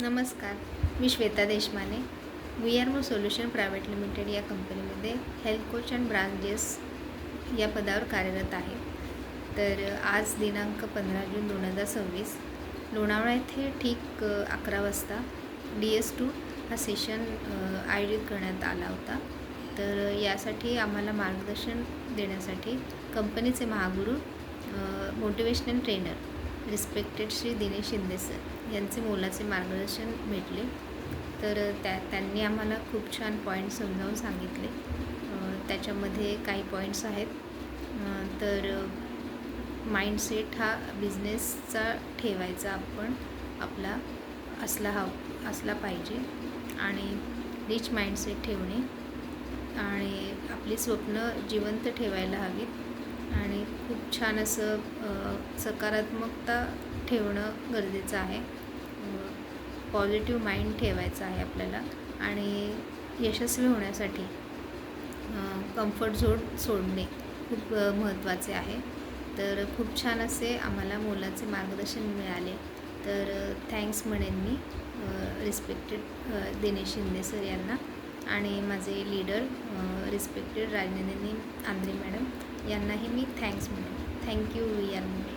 नमस्कार, मी Shweta Deshmane. We are more solution private limited या कंपनीमध्ये हेल्थ कोच अँड ब्रांचेस या पदावर कार्यरत आहे. तर आज दिनांक 15 जून 2026 लोणावळा येथे ठीक 11 वाजता DS2 हा सेशन आयोजित करण्यात आला होता. तर यासाठी आम्हाला मार्गदर्शन देण्यासाठी कंपनीचे महागुरू motivational trainer respected Shri Dinesh Shinde sir यांचे मोलाचे मार्गदर्शन भेटले. तर त्यांनी आम्हाला खूप छान पॉईंट्स समजावून सांगितले. त्याच्यामध्ये काही पॉईंट्स आहेत. तर माइंडसेट हा बिझनेसचा ठेवायचा आपण आपला असला पाहिजे आणि रिच माइंडसेट ठेवणे आणि आपली स्वप्न जिवंत ठेवायला हवीत आणि खूप छान असं सकारात्मकता ठेवणं गरजेचं आहे. पॉझिटिव्ह माइंड ठेवायचा आहे आपल्याला आणि यशस्वी होण्यासाठी कम्फर्ट झोन सोडणे खूप महत्त्वाचे आहे. तर खूप छान असे आम्हाला मोलाचे मार्गदर्शन मिळाले. तर थँक्स म्हणेन मी रिस्पेक्टेड दिनेश शिंदे सर यांना आणि माझे leader respected Rajnandini Andre madam यांनाही मी थँक्स म्हणेन. थँक्यू. We are more.